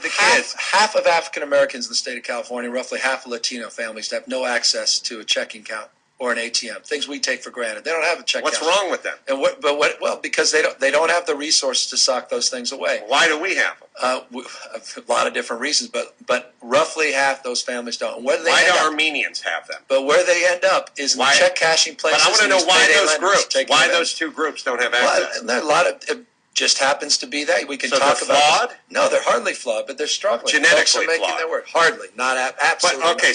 the kids. Half of African Americans in the state of California, roughly half of Latino families, have no access to a checking account or an ATM. Things we take for granted. They don't have a checking account. What's wrong with them? And well, because they don't have the resources to sock those things away. Why do we have them? A lot of different reasons, but roughly half those families don't. Why do Armenians have them? But where they end up is in check cashing places. But I want to know why those groups. Why those two groups don't have access? Well, a lot of it just happens to be that we can talk about. Flawed? No, they're hardly flawed, but they're struggling. Genetically making flawed. Their word. Hardly, not absolutely. But okay,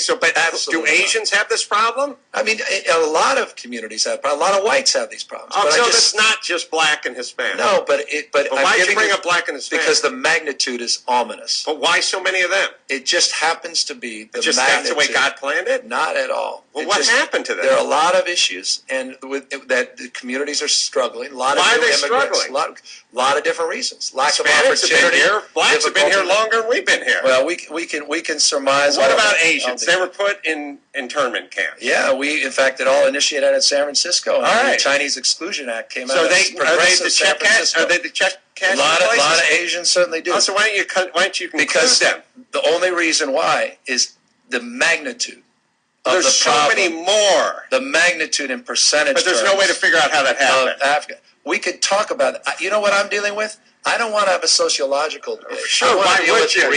do Asians have this problem? I mean, a lot of communities have. A lot of whites have these problems. Oh, so it's not just black and Hispanic. No, but why did you bring up black and Hispanic? Because the magnitude is ominous. But why so many of them? It just happens to be the magnitude. That's the way God planned it? Not at all. Well, what happened to them? There are a lot of issues, and that the communities are struggling. Why are they struggling? A lot of different reasons. Lack of opportunity. Have been here. Blacks have been here longer than we've been here. Well, we can surmise. What about Asians? They were put in internment camps. Yeah, in fact, it all initiated in San Francisco. All right. The Chinese Exclusion Act came out. So are they the check cash? A lot of Asians certainly do. Oh, so why don't you because them? The only reason why is the magnitude. There's so many more. The magnitude in percentage. But there's no way to figure out how that happened. Africa. We could talk about it. You know what I'm dealing with? I don't want to have a sociological debate. Sure, why would you?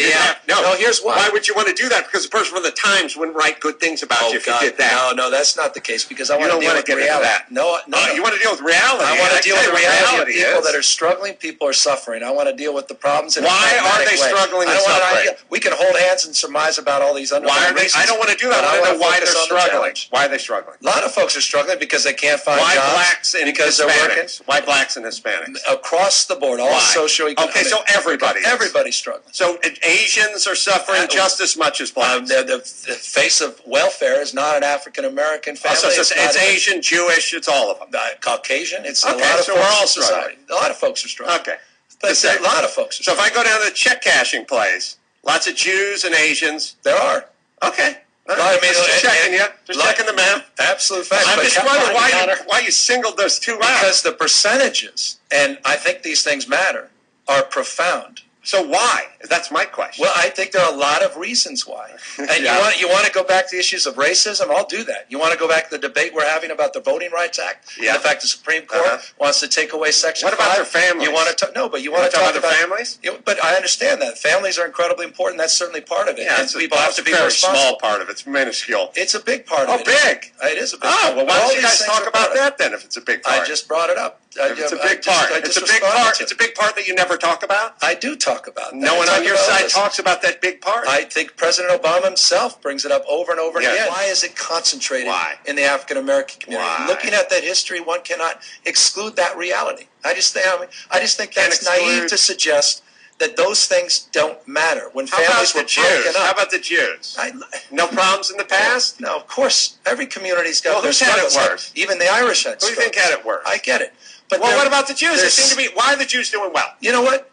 No, here's why. Why would you want to do that? Because the person from the Times wouldn't write good things about you if you did that. No, that's not the case. Because I want to deal with reality. No, you want to deal with reality. I want to deal with reality. People that are struggling, people are suffering. I want to deal with the problems. Why are they struggling and suffering? We can hold hands and surmise about all these underlying reasons. I don't want to do that. I want to know why they're struggling. Why are they struggling? A lot of folks are struggling because they can't find jobs. Why blacks and Hispanics? Why blacks and Hispanics? Across the board, all socioeconomic. Okay, so everybody's struggling. So Asians are suffering just as much as blacks. The face of welfare is not an African American family. So it's Asian, Jewish, it's all of them. Caucasian. It's okay, a lot of so folks we're all struggling. A lot of folks are struggling. Okay, but a lot of folks are struggling. So if I go down to the check cashing place, lots of Jews and Asians. There are. Okay. Just checking you. Just checking the math. Absolute fact. I'm just wondering why you singled those two out. Because the percentages, and I think these things matter, are profound. So why? That's my question. Well, I think there are a lot of reasons why. And you want to go back to the issues of racism? I'll do that. You want to go back to the debate we're having about the Voting Rights Act? Yeah. And the fact the Supreme Court wants to take away Section 5? What about their families? You want to but you want to talk about their families? But I understand that. Families are incredibly important. That's certainly part of it. Yeah, and people have to be responsible. Small part of it. It's minuscule. It's a big part of it. Oh, big. It is a big part. Oh, well, why don't you guys talk about that then if it's a big part? I just brought it up. It's a big part. It's a big part. It's a big part that you never talk about? I do talk about that. No one on your side talks about that big part? I think President Obama himself brings it up over and over again. Why is it concentrated in the African American community? Why? Looking at that history, one cannot exclude that reality. I just think that's naive to suggest that those things don't matter. When families were broken up. How about the Jews? No problems in the past? No, of course. Every community's got their struggles. Had it worse? Even the Irish had struggles. Who do you think had it worse? I get it. But what about the Jews? Why are the Jews doing well? You know what?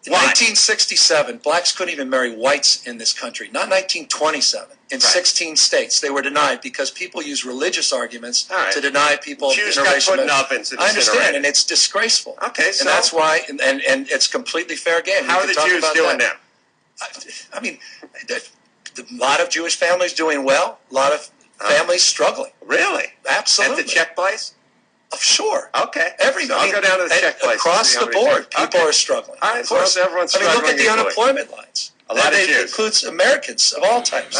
In 1967, blacks couldn't even marry whites in this country. Not 1927. In 16 states, they were denied because people use religious arguments to deny people Jews got put in ovens. I understand, and it's disgraceful. Okay, so and that's why, and it's completely fair game. How are the Jews doing now? I mean, a lot of Jewish families doing well. A lot of families struggling. Really? Absolutely. At the check place? Sure. Okay. I'll go down to the check place. Across the board, people are struggling. All right, of course. Everyone's struggling. Look at the unemployment lines. A lot of Jews. It includes Americans of all types,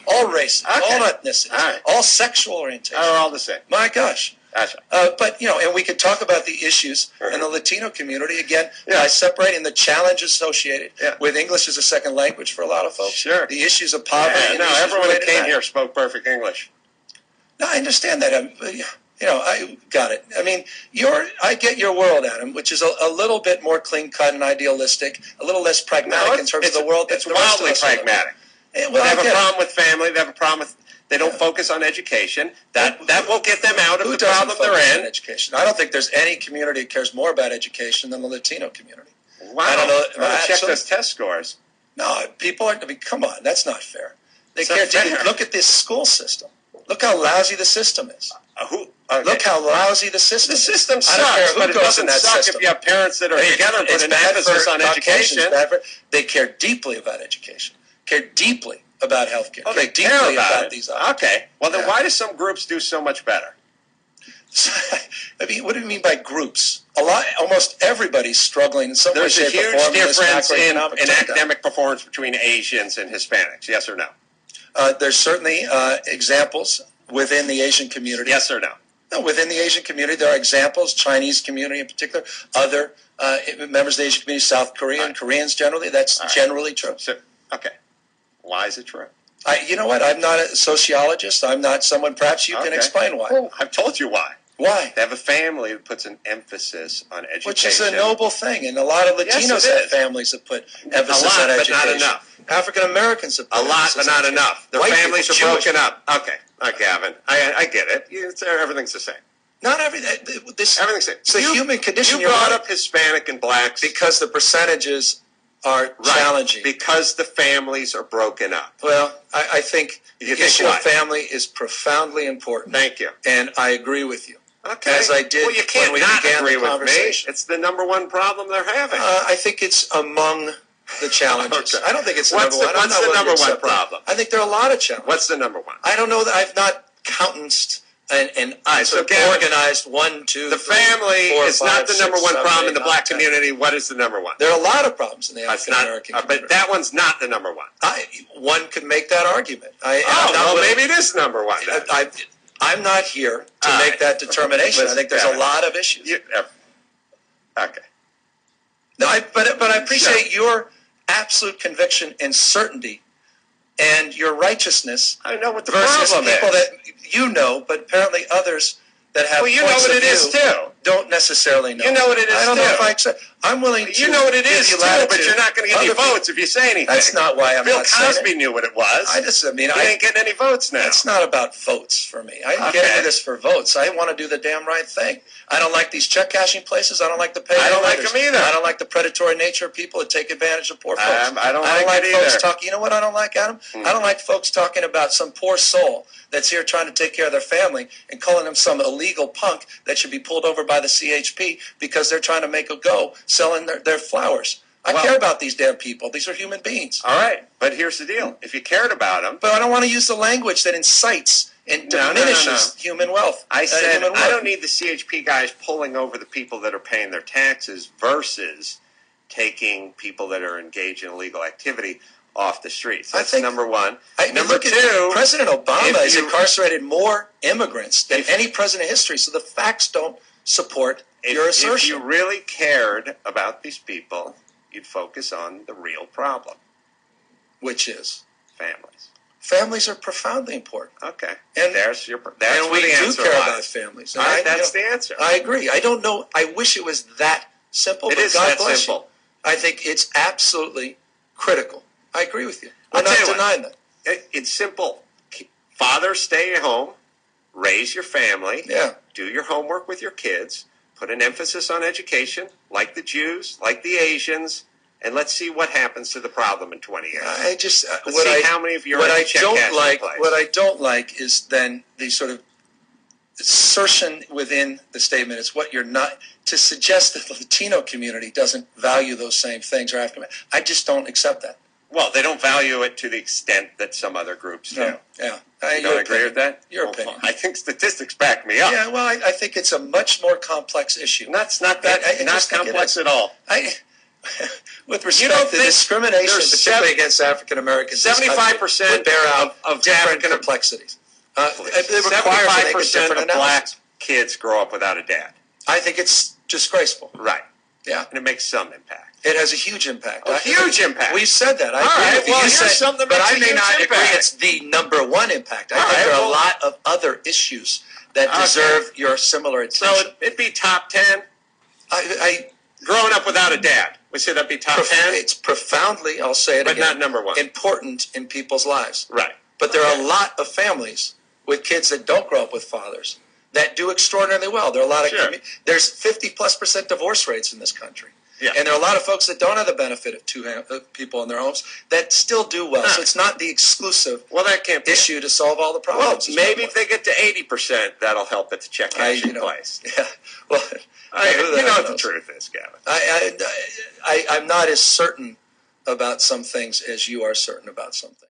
all races, all ethnicities, all sexual orientations. They're all the same. My gosh. Gotcha. But, and we could talk about the issues in the Latino community, again, by separating the challenges associated with English as a second language for a lot of folks. Sure. The issues of poverty. Everyone that came here spoke perfect English. No, I understand that. I got it. I mean, I get your world, Adam, which is a little bit more clean-cut and idealistic, a little less pragmatic in terms of the world. It's wildly pragmatic. They have a problem with family. They have a problem with. They don't focus on education. That will get them out of the problem they're in. Education. I don't think there's any community that cares more about education than the Latino community. Wow. I don't know. Check those test scores. No, people are. I mean, come on, that's not fair. They care. Look at this school system. Look how lousy the system is. Okay. Look how lousy the system is. The system sucks, I don't care who but it goes doesn't in that suck system. if you have parents that are together and put an emphasis on education. They care deeply about education, care deeply about healthcare, Oh, care they care deeply about these it. options. Okay. Well, then why do some groups do so much better? I mean, what do you mean by groups? Almost everybody's struggling in some way, There's a shape, or form. huge difference in in academic performance between Asians and Hispanics. Yes or no? There's certainly examples within the Asian community. Yes or no? No, within the Asian community, there are examples, Chinese community in particular, other members of the Asian community, South Korean, Koreans generally, that's generally true. So, okay. Why is it true? You know what? I'm not a sociologist. I'm not someone, perhaps you can explain why. Well, I've told you why. Why? They have a family that puts an emphasis on education. Which is a noble thing, and a lot of Latinos have families that put emphasis on education. But not enough. African Americans have put a lot, but not enough. Their families are broken up. Okay, Gavin, I get it. Everything's the same. Not everything. Everything's the same. It's the human condition. You brought up Hispanic and blacks because the percentages are challenging. Because the families are broken up. Well, I think the issue of family is profoundly important. Thank you. And I agree with you. Okay. As I did well, you can't when we not began agree the with conversation. Me. It's the number one problem they're having. I think it's among the challenges. Okay. I don't think it's the number one. What's the number one problem? I think there are a lot of challenges. What's the number one? I don't know that I've not countenanced and organized 1, 2, the 3, family 4, is 5, not the 6, number one 7, problem 8, in the 9, black 10. community. What is the number one? There are a lot of problems in the African American community. But that one's not the number one. One could make that argument. Maybe it is number one. I'm not here to make that determination. I think there's a lot of issues. Okay. No, but I appreciate your absolute conviction and certainty and your righteousness. I know what the versus problem people is. that you know, but apparently others that have you know what it is too. Don't necessarily know. You know what it is. I don't know if I accept. I'm willing to. You know what it is too, but you're not going to get any votes if you say anything. That's not why I'm Bill not saying Cosby it. knew what it was. I ain't getting any votes now. It's not about votes for me. I didn't get into this for votes. I want to do the damn right thing. I don't like these check cashing places. I don't like the pay. I don't like them either. I don't like the predatory nature of people that take advantage of poor folks. I don't like it folks either. talking. You know what I don't like, Adam? I don't like folks talking about some poor soul that's here trying to take care of their family and calling them some illegal punk that should be pulled over by the CHP because they're trying to make a go selling their flowers. I care about these damn people. These are human beings. All right, but here's the deal. If you cared about them... But I don't want to use the language that incites and diminishes human wealth. I said I don't need the CHP guys pulling over the people that are paying their taxes versus taking people that are engaged in illegal activity off the streets. That's number one. Number two, President Obama has incarcerated more immigrants than any president in history, so the facts don't support your assertion. If you really cared about these people, you'd focus on the real problem. Which is? Families. Families are profoundly important. Okay. And that's we where the answer do care lies. about families. All right, that's the answer. I agree. I don't know. I wish it was that simple. It is that simple. I think it's absolutely critical. I agree with you. I'm not denying that. It's simple. Father, stay at home. Raise your family. Yeah. Do your homework with your kids. Put an emphasis on education, like the Jews, like the Asians, and let's see what happens to the problem in 20 years. How many of your what I don't like is then the sort of assertion within the statement. It's what you're not to suggest that the Latino community doesn't value those same things or African. I just don't accept that. Well, they don't value it to the extent that some other groups do. No, yeah. You don't agree with that? Your opinion. I think statistics back me up. Yeah, well, I think it's a much more complex issue. That's not complex at all. With respect to discrimination, particularly against African Americans, 75% would bear out of different complexities. 75% of black kids grow up without a dad. I think it's disgraceful. Right. Yeah. And it makes some impact. It has a huge impact. A huge impact. We've said that. All right. Well, here's something that makes a huge impact. But I may not agree it's the number one impact. I think there are a lot of other issues that deserve your similar attention. So it'd be top 10. Growing up without a dad. We say that'd be top 10. It's profoundly, I'll say it again, but not number one. Important in people's lives. Right. But there are a lot of families with kids that don't grow up with fathers that do extraordinarily well. There are a lot of there's 50+% divorce rates in this country. Yeah. And there are a lot of folks that don't have the benefit of two people in their homes that still do well. So it's not the exclusive that can't be issue to solve all the problems. Well, maybe if they get to 80%, that'll help at the check cashing place. Yeah. Well, you know what the truth is, Gavin. I'm not as certain about some things as you are certain about some things.